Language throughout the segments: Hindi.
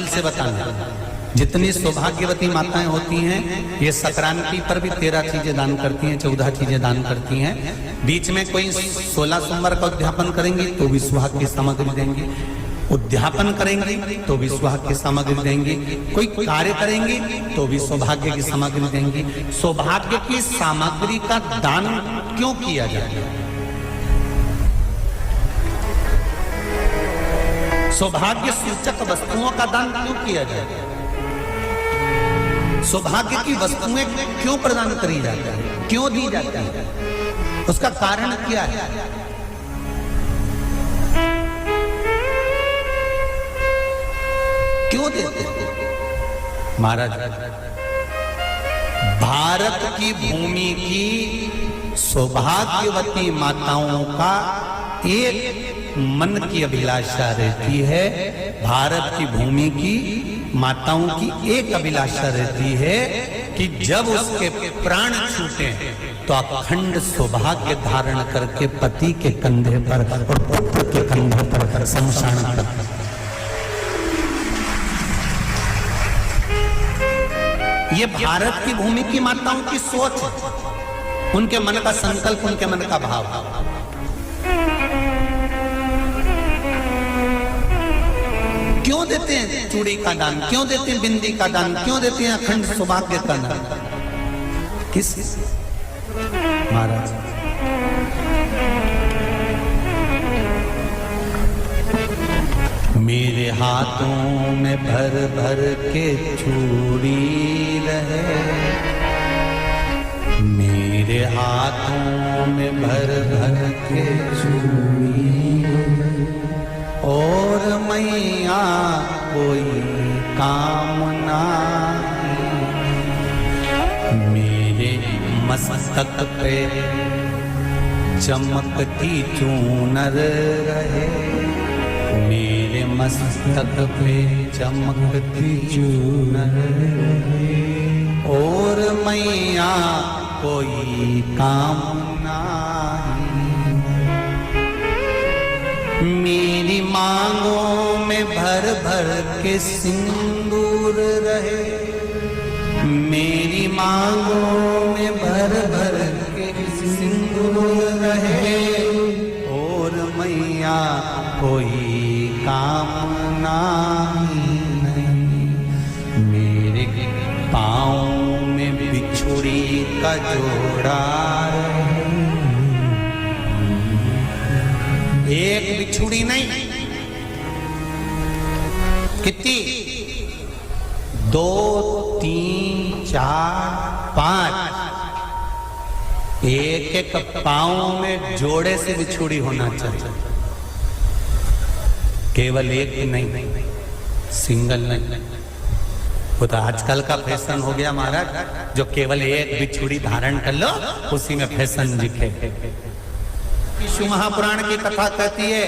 ख्याल से बताना, जितनी सौभाग्यवती माताएं होती हैं ये संक्रांति पर भी 13 चीजें दान करती हैं, 14 चीजें दान करती हैं। बीच में कोई 16 सोमवार का उद्यापन करेंगी तो भी सुहाग की सामग्री देंगी, उद्यापन करेंगी तो भी सुहाग की सामग्री देंगी, कोई कार्य करेंगी तो भी सौभाग्य की सामग्री देंगी। सौभाग्य की सामग्री का दान क्यों किया जाए? सौभाग्य सूचक वस्तुओं का दान क्यों किया जाए? सौभाग्य की वस्तुएं क्यों प्रदान करी जाती है, क्यों दी जाती है? उसका कारण क्या है? क्यों देते हैं? महाराज, भारत की भूमि की सौभाग्यवती माताओं का एक मन की अभिलाषा रहती है, भारत की भूमि की माताओं की एक अभिलाषा रहती है कि जब उसके प्राण छूटे तो अखंड सौभाग्य धारण करके पति के कंधे पर और पुत्र के कंधे पर शमशान कर। ये भारत की भूमि की माताओं की सोच है, उनके मन का संकल्प, उनके मन का भाव। क्यों देते हैं चूड़ी का दान, क्यों देते हैं बिंदी का दान, क्यों देते हैं अखंड सौभाग्य का दान? किस महाराज? मेरे हाथों में भर भर के चूड़ी रहे, मेरे हाथों में भर भर के चूड़ी, और मैया कोई कामना मेरे मस्तक पे चमकती चूनर रहे, मेरे मस्तक पे चमकती चूनर रहे, और मैया कोई कामना मेरी मांगों में भर भर के सिंदूर रहे, मेरी मांगों में भर भर के सिंदूर रहे, और मैया कोई कामना नहीं मेरे पाँव में बिछुड़ी का जोड़ा रहे। एक बिछुड़ी नहीं, कितनी? 2, 3, 4, 5, एक एक पाँव में जोड़े से बिछुड़ी होना चाहिए, केवल एक नहीं, सिंगल नहीं। वो तो आजकल का फैशन हो गया महाराज, जो केवल एक बिछुड़ी धारण कर लो उसी में फैशन दिखे। शिव महापुराण की कथा कहती है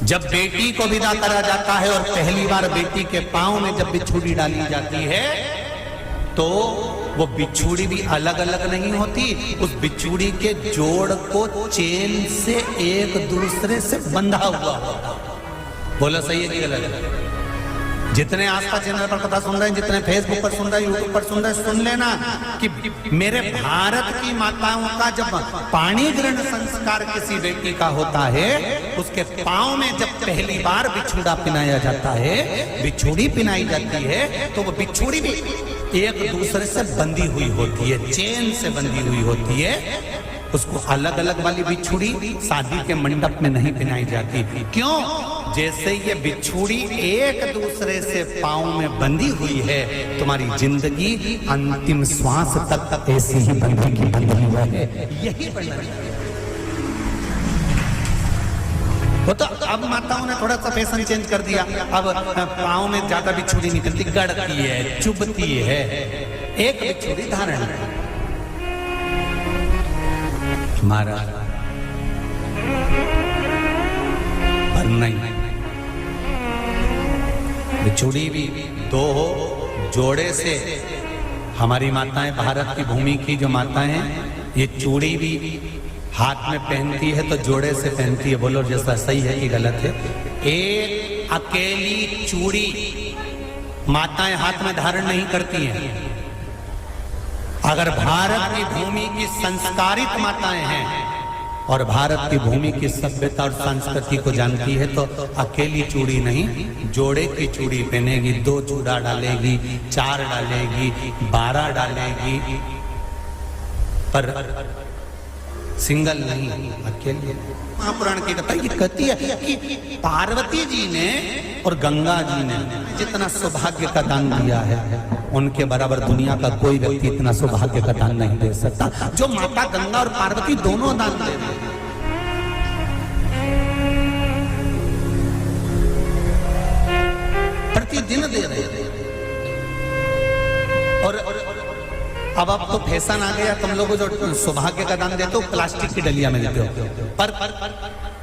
जब बेटी को विदा करा जाता है और पहली बार बेटी के पांव में जब बिछुड़ी डाली जाती है तो वो बिछुड़ी भी अलग अलग नहीं होती, उस बिछुड़ी के जोड़ को चेन से एक दूसरे से बंधा हुआ होता। बोला सही है कि गलत? जितने आस्था चैनल पर कथा सुन रहे हैं, जितने फेसबुक पर सुन रहे हैं, यूट्यूब पर सुन रहे हैं, सुन लेना कि मेरे भारत की माताओं का जब पाणी ग्रहण संस्कार किसी बेटी का होता है, उसके पांव में जब पहली बार बिछुड़ा पिनाया जाता है, बिछुड़ी पिनाई जाती है, तो वो बिछुड़ी भी एक दूसरे से बंधी हुई होती है, चेन से बंधी हुई होती है। उसको अलग अलग वाली बिछुड़ी शादी के मंडप में नहीं पिनाई जाती। क्यों? जैसे ये बिछुड़ी एक दूसरे से पांव में बंधी हुई है, तुम्हारी जिंदगी अंतिम श्वास तक ऐसी ही बंधी हुई है, यही बनना चाहिए। वो तो अब माताओं ने थोड़ा सा फैशन चेंज कर दिया, अब पांव में ज्यादा बिछुड़ी निकलती, गड़ती है, चुभती है, एक बिछुड़ी धारण है। महाराज पर नहीं, बिछुड़ी भी 2 हो, जोड़े से। हमारी माताएं, भारत की भूमि की जो माताएं हैं, ये चूड़ी भी हाथ में पहनती है तो जोड़े से पहनती है। बोलो जैसा सही है कि गलत है? एक अकेली चूड़ी माताएं हाथ में धारण नहीं करती हैं। अगर भारत की भूमि की संस्कारित माताएं हैं और भारत की भूमि की सभ्यता और संस्कृति को जानती है तो अकेली चूड़ी नहीं, जोड़े की चूड़ी पहनेगी, 2 चूड़ा डालेगी, 4 डालेगी, 12 डालेगी, पर सिंगल नहीं, अकेले। महापुराण की कथा ये कहती है कि पार्वती जी ने और गंगा जी ने जितना सौभाग्य का दान दिया है उनके बराबर दुनिया का कोई व्यक्ति इतना सौभाग्य का दान नहीं दे सकता जो माता गंगा और पार्वती दोनों दान दे रहे हैं। प्रतिदिन दे रहे थे। और अब तो फैशन आ गया, तुम लोग जो सौभाग्य का दान देते हो प्लास्टिक की डलिया में देते हो, पर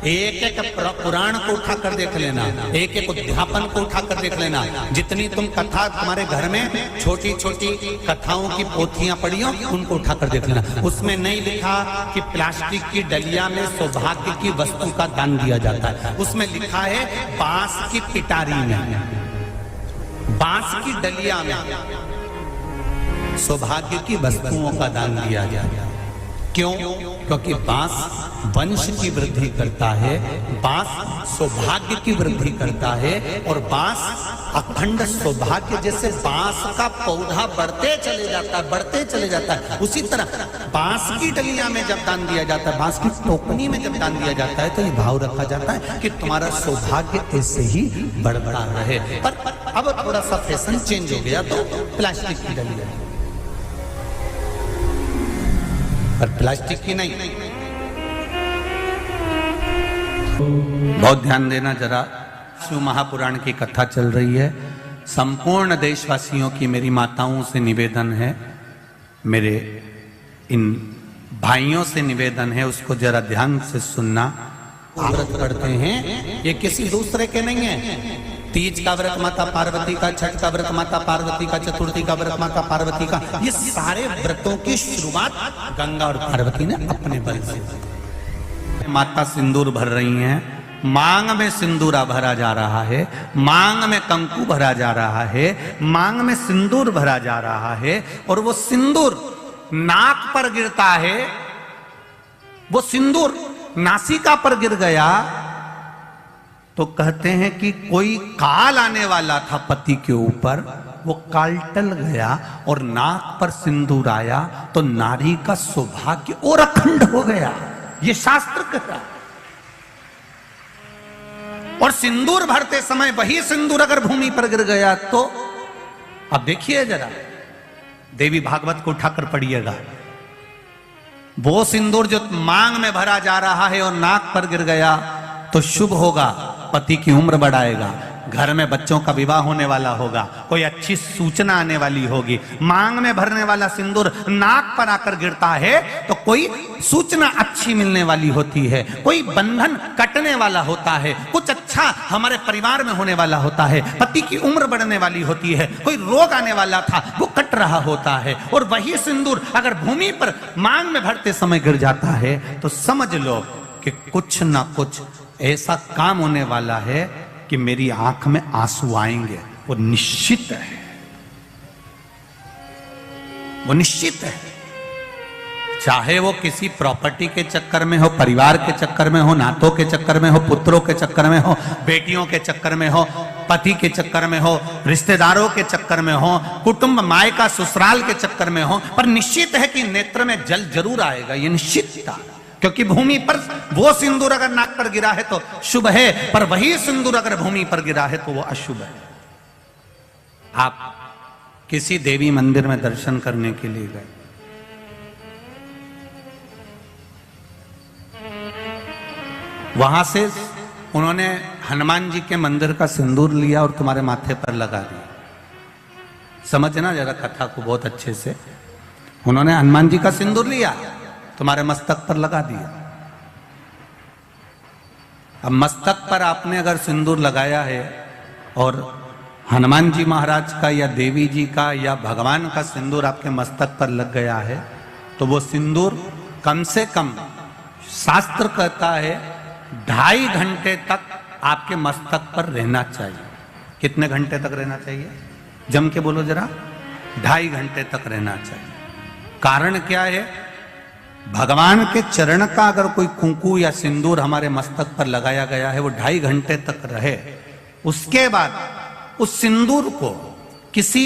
एक एक पुराण को उठा कर देख लेना, एक एक उद्यापन को उठा कर देख लेना, जितनी तुम कथा तुम्हारे घर में छोटी छोटी कथाओं की पोथियां पढ़ी हो उनको उठा कर देख लेना, उसमें नहीं लिखा कि प्लास्टिक की डलिया में सौभाग्य की वस्तु का दान दिया जाता है। उसमें लिखा है बांस की पिटारी में, बांस की डलिया में सौभाग्य की वस्तुओं का दान दिया जाए। क्यों? क्योंकि बांस वंश की वृद्धि करता है, बांस सौभाग्य की वृद्धि करता है, और बांस अखंड सौभाग्य, जैसे बांस का पौधा बढ़ते चले जाता है, बढ़ते चले जाता है, उसी तरह बांस की डलिया में जब दान दिया जाता है, बांस की टोकनी में जब दान दिया जाता है तो ये भाव रखा जाता है कि तुम्हारा सौभाग्य ऐसे ही बढ़ता रहे। पर अब थोड़ा सा फैशन चेंज हो गया तो प्लास्टिक की डलिया, पर प्लास्टिक की नहीं। बहुत ध्यान देना जरा, शिव महापुराण की कथा चल रही है। संपूर्ण देशवासियों की मेरी माताओं से निवेदन है, मेरे इन भाइयों से निवेदन है, उसको जरा ध्यान से सुनना। व्रत करते हैं ये किसी दूसरे के नहीं है। तीज का व्रत माता पार्वती का, छठ का व्रत माता पार्वती का, चतुर्थी का व्रत माता पार्वती का, ये सारे व्रतों की शुरुआत गंगा और पार्वती ने अपने बल से। माता सिंदूर भर रही हैं, मांग में सिंदूरा भरा जा रहा है, मांग में कंकु भरा जा रहा है, मांग में सिंदूर भरा जा रहा है, और वो सिंदूर नाक पर गिरता है। वो सिंदूर नासिका पर गिर गया तो कहते हैं कि कोई काल आने वाला था पति के ऊपर, वो काल टल गया और नाक पर सिंदूर आया तो नारी का सौभाग्य और अखंड हो गया, ये शास्त्र कहता है। और सिंदूर भरते समय वही सिंदूर अगर भूमि पर गिर गया तो, अब देखिए जरा, देवी भागवत को उठाकर पढ़िएगा, वो सिंदूर जो मांग में भरा जा रहा है और नाक पर गिर गया तो शुभ होगा, पति की उम्र बढ़ाएगा, घर में बच्चों का विवाह होने वाला होगा, कोई अच्छी सूचना आने वाली होगी। मांग में भरने वाला सिंदूर नाक पर आकर गिरता है तो कोई सूचना अच्छी मिलने वाली होती है, कोई बंधन कटने वाला होता है, कुछ अच्छा हमारे परिवार में होने वाला होता है, पति की उम्र बढ़ने वाली होती है, कोई रोग आने वाला था वो कट रहा होता है। और वही सिंदूर अगर भूमि पर मांग में भरते समय गिर जाता है तो समझ लो कि कुछ ना कुछ ऐसा काम होने वाला है कि मेरी आंख में आंसू आएंगे, वो निश्चित है, वो निश्चित है। चाहे वो किसी प्रॉपर्टी के चक्कर में हो, परिवार के चक्कर में हो, नातों के चक्कर में हो, पुत्रों के चक्कर में हो, बेटियों के चक्कर में हो, पति के चक्कर में हो, रिश्तेदारों के चक्कर में हो, कुटुंब मायका ससुराल के चक्कर में हो, पर निश्चित है कि नेत्र में जल जरूर आएगा, ये निश्चित था। क्योंकि भूमि पर वो सिंदूर अगर नाक पर गिरा है तो शुभ है, पर वही सिंदूर अगर भूमि पर गिरा है तो वो अशुभ है। आप किसी देवी मंदिर में दर्शन करने के लिए गए, वहां से उन्होंने हनुमान जी के मंदिर का सिंदूर लिया और तुम्हारे माथे पर लगा दिया। समझना जरा कथा को बहुत अच्छे से। उन्होंने हनुमान जी का सिंदूर लिया, तुम्हारे मस्तक पर लगा दिया। अब मस्तक पर आपने अगर सिंदूर लगाया है और हनुमान जी महाराज का या देवी जी का या भगवान का सिंदूर आपके मस्तक पर लग गया है तो वो सिंदूर कम से कम शास्त्र कहता है 2.5 घंटे तक आपके मस्तक पर रहना चाहिए। कितने घंटे तक रहना चाहिए? जम के बोलो जरा। 2.5 घंटे तक रहना चाहिए। कारण क्या है? भगवान के चरण का अगर कोई कुंकू या सिंदूर हमारे मस्तक पर लगाया गया है, वो 2.5 घंटे तक रहे, उसके बाद उस सिंदूर को किसी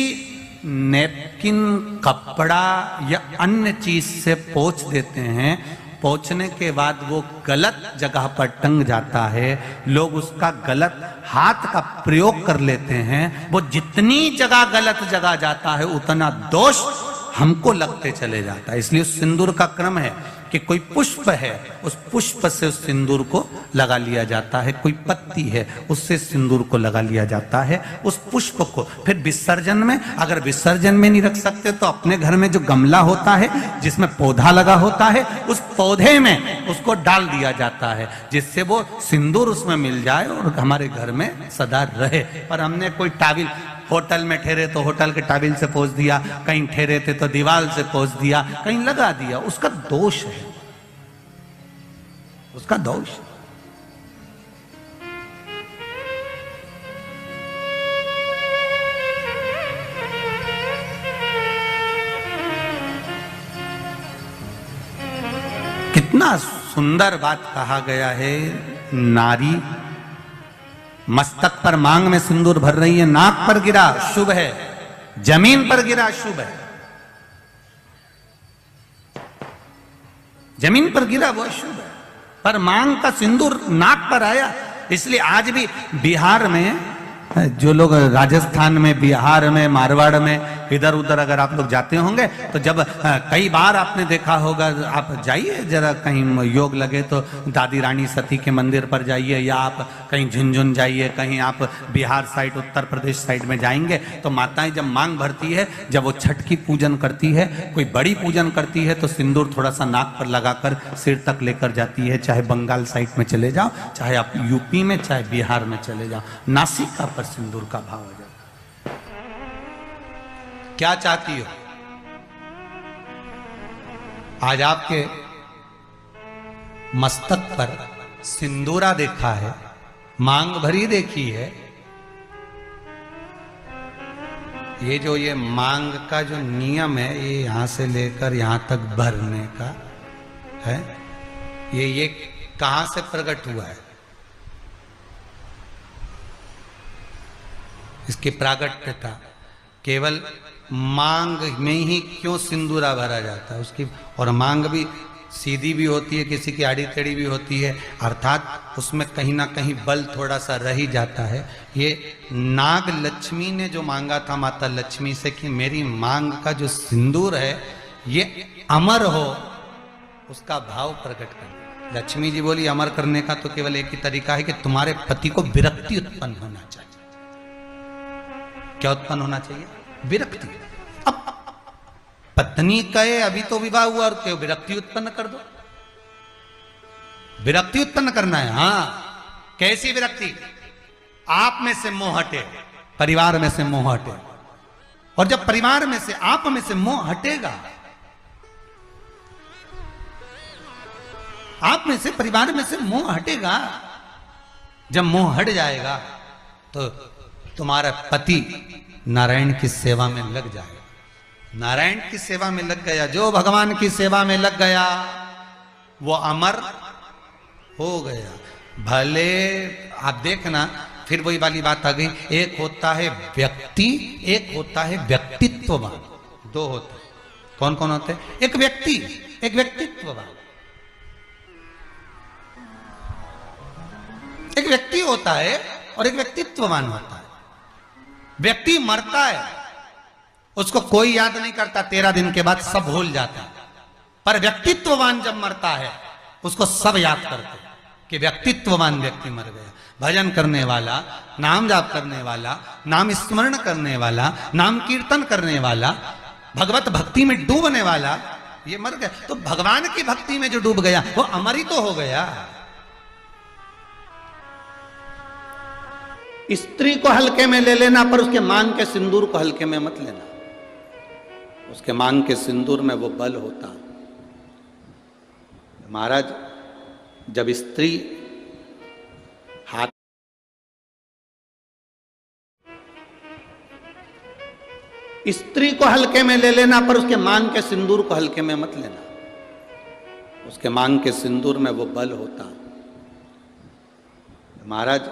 नैपकिन, कपड़ा या अन्य चीज से पोंछ देते हैं। पोंछने के बाद वो गलत जगह पर टंग जाता है, लोग उसका गलत हाथ का प्रयोग कर लेते हैं। वो जितनी जगह गलत जगह जाता है उतना दोष हमको लगते चले जाता है। इसलिए उस सिंदूर का क्रम है कि कोई पुष्प है, उस पुष्प से उस सिंदूर को लगा लिया जाता है। कोई पत्ती है, उससे सिंदूर को लगा लिया जाता है। उस पुष्प को फिर विसर्जन में, अगर विसर्जन में नहीं रख सकते तो अपने घर में जो गमला होता है जिसमें पौधा लगा होता है, उस पौधे में उसको डाल दिया जाता है, जिससे वो सिंदूर उसमें मिल जाए और हमारे घर में सदा रहे। पर हमने कोई टाविल, होटल में ठहरे तो होटल के टाविल से पोंछ दिया, कहीं ठहरे थे तो दीवार से पोंछ दिया, कहीं लगा दिया। उसका दोष है, उसका दोष। कितना सुंदर बात कहा गया है। नारी मस्तक पर मांग में सिंदूर भर रही है, नाक पर गिरा शुभ है, जमीन पर गिरा शुभ है। जमीन पर गिरा वो शुभ है, पर मांग का सिंदूर नाक पर आया। इसलिए आज भी बिहार में, जो लोग राजस्थान में, बिहार में, मारवाड़ में इधर उधर अगर आप लोग जाते होंगे तो जब कई बार आपने देखा होगा, आप जाइए जरा कहीं योग लगे तो दादी रानी सती के मंदिर पर जाइए, या आप कहीं झुंझुन जाइए, कहीं आप बिहार साइड, उत्तर प्रदेश साइड में जाएंगे तो माताएं जब मांग भरती है, जब वो छठ की पूजन करती है, कोई बड़ी पूजन करती है, तो सिंदूर थोड़ा सा नाक पर लगाकर सिर तक लेकर जाती है। चाहे बंगाल साइड में चले जाओ, चाहे आप यूपी में, चाहे बिहार में चले जाओ, नासिका पर सिंदूर का भाव आ जाए। क्या चाहती हो? आज आपके मस्तक पर सिंदूरा देखा है, मांग भरी देखी है। ये मांग का जो नियम है, ये यहां से लेकर यहां तक भरने का है, ये कहां से प्रकट हुआ है? इसकी प्रागट्यता केवल मांग में ही क्यों सिंदूरा भरा जाता है उसकी। और मांग भी सीधी भी होती है, किसी की आड़ी टेढ़ी भी होती है, अर्थात उसमें कहीं ना कहीं बल थोड़ा सा रह ही जाता है। ये नाग लक्ष्मी ने जो मांगा था माता लक्ष्मी से कि मेरी मांग का जो सिंदूर है ये अमर हो, उसका भाव प्रकट कर। लक्ष्मी जी बोली अमर करने का तो केवल एक ही तरीका है कि तुम्हारे पति को विरक्ति उत्पन्न होना चाहिए। क्या उत्पन्न होना चाहिए? विरक्ति। अब पत्नी कहे अभी तो विवाह हुआ और क्यों विरक्ति उत्पन्न कर दो? विरक्ति उत्पन्न करना है। हां, कैसी विरक्ति? आप में से मोह हटे, परिवार में से मोह हटे। और जब परिवार में से, आप में से मोह हटेगा, आप में से, परिवार में से मोह हटेगा, जब मोह हट जाएगा तो तुम्हारा पति नारायण की सेवा में लग जाएगा। नारायण की सेवा में लग गया, जो भगवान की सेवा में लग गया वो अमर हो गया। भले आप देखना, फिर वही वाली बात आ गई, एक होता है व्यक्ति, एक होता है व्यक्तित्ववान। दो होते। कौन कौन होते? एक व्यक्ति, एक व्यक्तित्ववान। एक व्यक्ति होता है और एक व्यक्तित्ववान होता है। व्यक्ति मरता है, उसको कोई याद नहीं करता, 13 दिन के बाद सब भूल जाता है। पर व्यक्तित्ववान जब मरता है उसको सब याद करते हैं कि व्यक्तित्ववान व्यक्ति मर गया। भजन करने वाला, नाम जाप करने वाला, नाम स्मरण करने वाला, नाम कीर्तन करने वाला, भगवत भक्ति में डूबने वाला, ये मर गया। तो भगवान की भक्ति में जो डूब गया वो अमर ही तो हो गया। स्त्री को हल्के में ले लेना, पर उसके मांग के सिंदूर को हल्के में मत लेना। उसके मांग के सिंदूर में वो बल होता। महाराज, जब स्त्री हाथ स्त्री को हल्के में ले लेना, पर उसके मांग के सिंदूर को हल्के में मत लेना। उसके मांग के सिंदूर में वो बल होता। महाराज,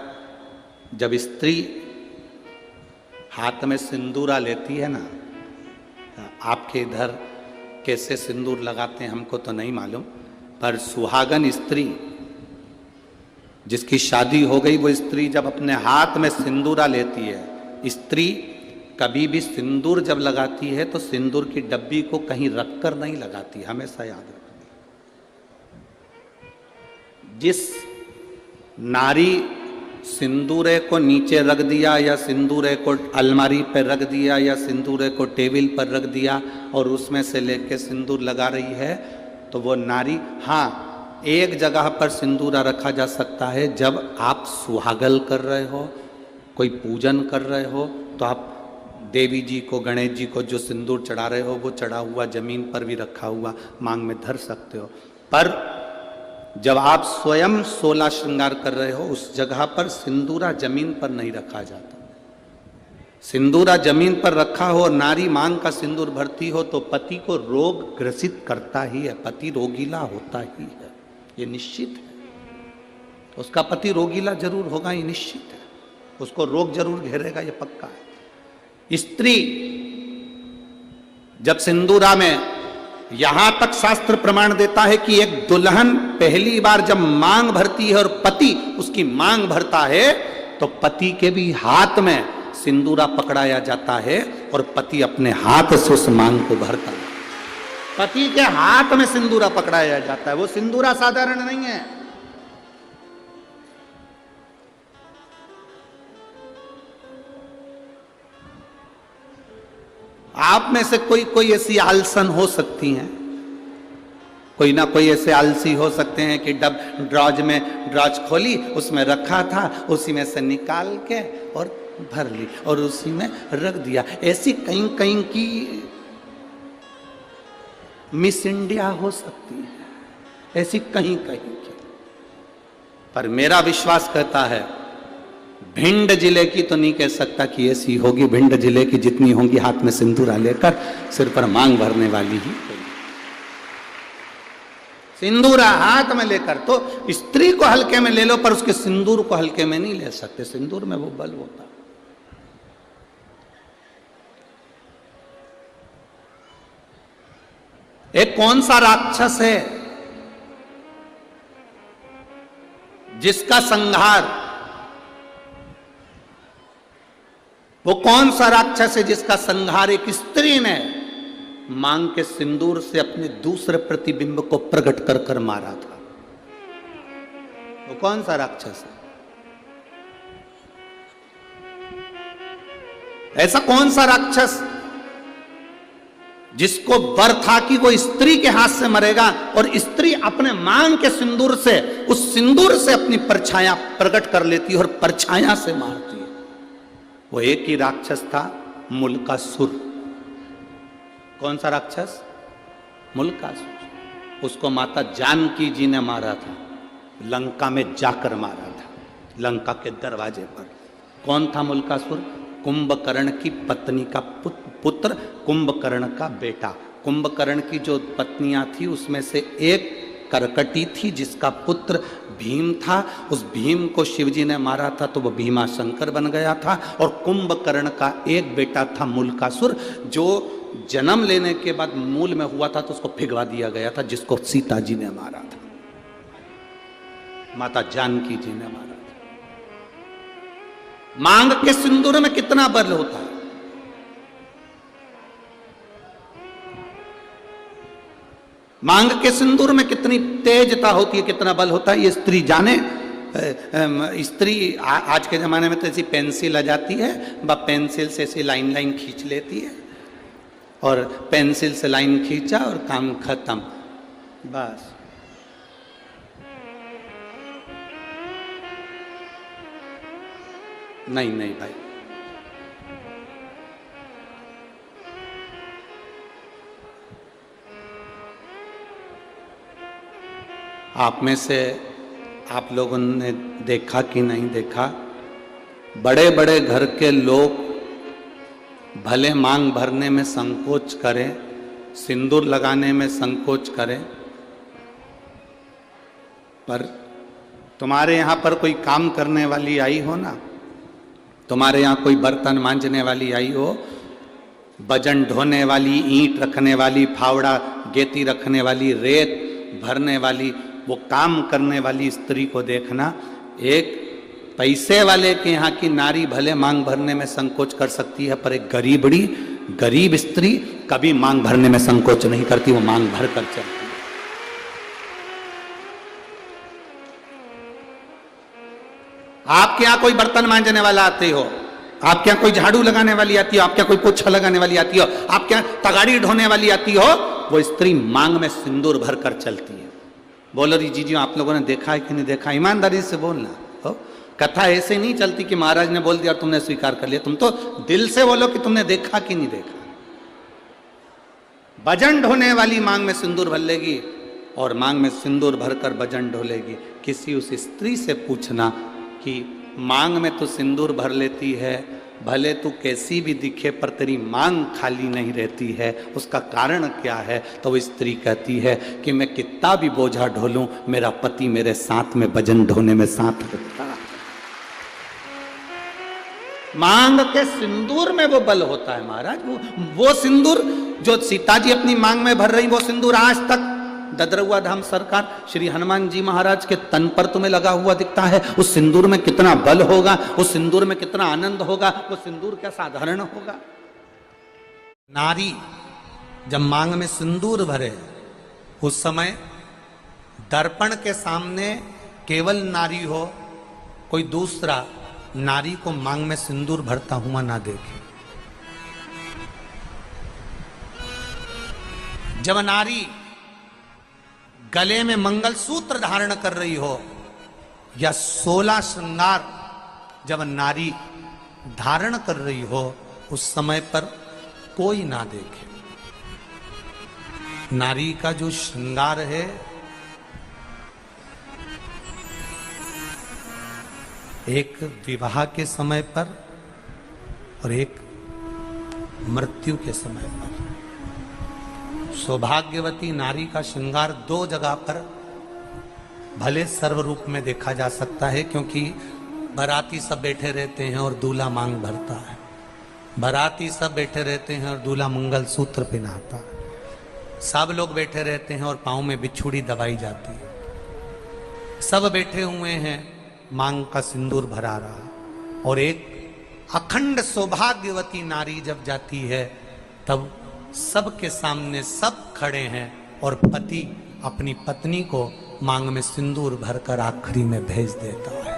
जब स्त्री हाथ में सिंदूरा लेती है ना, आपके इधर कैसे सिंदूर लगाते हैं हमको तो नहीं मालूम, पर सुहागन स्त्री जिसकी शादी हो गई, वो स्त्री जब अपने हाथ में सिंदूरा लेती है, स्त्री कभी भी सिंदूर जब लगाती है तो सिंदूर की डब्बी को कहीं रखकर नहीं लगाती, हमेशा याद रखना। जिस नारी सिंदूरे को नीचे रख दिया या सिंदूरे को अलमारी पर रख दिया या सिंदूरे को टेबल पर रख दिया और उसमें से लेके सिंदूर लगा रही है, तो वो नारी, हाँ एक जगह पर सिंदूरा रखा जा सकता है, जब आप सुहागल कर रहे हो, कोई पूजन कर रहे हो, तो आप देवी जी को, गणेश जी को जो सिंदूर चढ़ा रहे हो वो चढ़ा हुआ जमीन पर भी रखा हुआ मांग में धर सकते हो। पर जब आप स्वयं 16 श्रृंगार कर रहे हो, उस जगह पर सिंदूरा जमीन पर नहीं रखा जाता। सिंदूरा जमीन पर रखा हो और नारी मांग का सिंदूर भरती हो तो पति को रोग ग्रसित करता ही है, पति रोगीला होता ही है, ये निश्चित है। उसका पति रोगीला जरूर होगा, ये निश्चित है। उसको रोग जरूर घेरेगा, ये पक्का है। स्त्री जब सिंदूरा में, यहां तक शास्त्र प्रमाण देता है कि एक दुल्हन पहली बार जब मांग भरती है और पति उसकी मांग भरता है, तो पति के भी हाथ में सिंदूरा पकड़ाया जाता है और पति अपने हाथ से उस मांग को भरता है। पति के हाथ में सिंदूरा पकड़ाया जाता है। वो सिंदूरा साधारण नहीं है। आप में से कोई ऐसी आलसन हो सकती हैं, कोई ना कोई ऐसे आलसी हो सकते हैं कि ड्रॉज खोली, उसमें रखा था, उसी में से निकाल के और भर ली और उसी में रख दिया। ऐसी कहीं कहीं की मिस इंडिया हो सकती है, ऐसी कहीं कहीं की। पर मेरा विश्वास कहता है, भिंड जिले की तो नहीं कह सकता कि ऐसी होगी। भिंड जिले की जितनी होंगी हाथ में सिंदूरा लेकर सिर पर मांग भरने वाली ही होगी। सिंदूरा हाथ में लेकर, तो स्त्री को हल्के में ले लो पर उसके सिंदूर को हल्के में नहीं ले सकते। सिंदूर में वो बल होता। एक कौन सा राक्षस है जिसका संहार, वो कौन सा राक्षस है जिसका संहार एक स्त्री ने मांग के सिंदूर से अपने दूसरे प्रतिबिंब को प्रकट कर कर मारा था? वो कौन सा राक्षस है? ऐसा कौन सा राक्षस जिसको वर था कि वो स्त्री के हाथ से मरेगा और स्त्री अपने मांग के सिंदूर से, उस सिंदूर से अपनी परछाया प्रकट कर लेती है और परछाया से मारती है? वो एक ही राक्षस था, मुल्कासुर। कौन सा राक्षस? मुल्कासुर। उसको माता जानकी जी ने मारा था, लंका में जाकर मारा था, लंका के दरवाजे पर। कौन था मुल्कासुर? कुंभकर्ण की पत्नी का पुत्र, कुंभकर्ण का बेटा। कुंभकर्ण की जो पत्नियां थी उसमें से एक करकटी थी जिसका पुत्र भीम था। उस भीम को शिवजी ने मारा था तो वो भीमा शंकर बन गया था। और कुंभकर्ण का एक बेटा था मुल्कासुर, जो जन्म लेने के बाद मूल में हुआ था तो उसको भिगवा दिया गया था, जिसको सीता जी ने मारा था, माता जानकी जी ने मारा था। मांग के सिंदूर में कितना बल होता है। मांग के सिंदूर में कितनी तेजता होती है, कितना बल होता है, ये स्त्री जाने। स्त्री आज के जमाने में तो ऐसी पेंसिल आ जाती है, वह पेंसिल से ऐसी लाइन लाइन खींच लेती है और पेंसिल से लाइन खींचा और काम खत्म, बस। नहीं नहीं भाई, आप में से आप लोगों ने देखा कि नहीं देखा, बड़े बड़े घर के लोग भले मांग भरने में संकोच करें, सिंदूर लगाने में संकोच करें, पर तुम्हारे यहाँ पर कोई काम करने वाली आई हो ना, तुम्हारे यहाँ कोई बर्तन मांजने वाली आई हो, वजन ढोने वाली, ईंट रखने वाली, फावड़ा गेती रखने वाली, रेत भरने वाली, वो काम करने वाली स्त्री को देखना। एक पैसे वाले के यहाँ की नारी भले मांग भरने में संकोच कर सकती है, पर एक गरीब स्त्री कभी मांग भरने में संकोच नहीं करती, वो मांग भर कर चलती है। आपके यहाँ कोई बर्तन मांजने वाला आते हो, आपके यहाँ कोई झाड़ू लगाने वाली आती हो, आपके यहाँ कोई पोछा लगाने वाली आती हो, आपके यहाँ तगाड़ी ढोने वाली आती हो, वो स्त्री मांग में सिंदूर भर कर चलती है। बोलो री जी आप लोगों ने देखा है कि नहीं देखा? ईमानदारी से बोलना हो। कथा ऐसे नहीं चलती कि महाराज ने बोल दिया और तुमने स्वीकार कर लिया। तुम तो दिल से बोलो कि तुमने देखा कि नहीं देखा। वजन ढोने वाली मांग में सिंदूर भर लेगी और मांग में सिंदूर भरकर वजन ढोलेगी। किसी उस स्त्री से पूछना कि मांग में तो सिंदूर भर लेती है, भले तू कैसी भी दिखे पर तेरी मांग खाली नहीं रहती है, उसका कारण क्या है? तो वो स्त्री कहती है कि मैं कितना भी बोझा ढोलूं, मेरा पति मेरे साथ में वजन ढोने में साथ रहता। मांग के सिंदूर में वो बल होता है महाराज। वो सिंदूर जो सीता जी अपनी मांग में भर रही, वो सिंदूर आज तक ददरुआ धाम सरकार श्री हनुमान जी महाराज के तन पर तुम्हें लगा हुआ दिखता है। उस सिंदूर में कितना बल होगा, उस सिंदूर में कितना आनंद होगा, वो सिंदूर क्या साधारण होगा? नारी जब मांग में सिंदूर भरे, उस समय दर्पण के सामने केवल नारी हो, कोई दूसरा नारी को मांग में सिंदूर भरता हुआ ना देखे। जब नारी गले में मंगलसूत्र धारण कर रही हो या 16 श्रृंगार जब नारी धारण कर रही हो, उस समय पर कोई ना देखे। नारी का जो श्रृंगार है, एक विवाह के समय पर और एक मृत्यु के समय पर। सौभाग्यवती नारी का श्रृंगार 2 जगह पर भले सर्व रूप में देखा जा सकता है, क्योंकि बाराती सब बैठे रहते हैं और दूल्हा मांग भरता है, बाराती सब बैठे रहते हैं और दूल्हा मंगलसूत्र पहनाता है, सब लोग बैठे रहते हैं और पांव में बिछुड़ी दबाई जाती है, सब बैठे हुए हैं, मांग का सिंदूर भरा रहा। और एक अखंड सौभाग्यवती नारी जब जाती है, तब सबके सामने सब खड़े हैं और पति अपनी पत्नी को मांग में सिंदूर भरकर आखिरी में भेज देता है।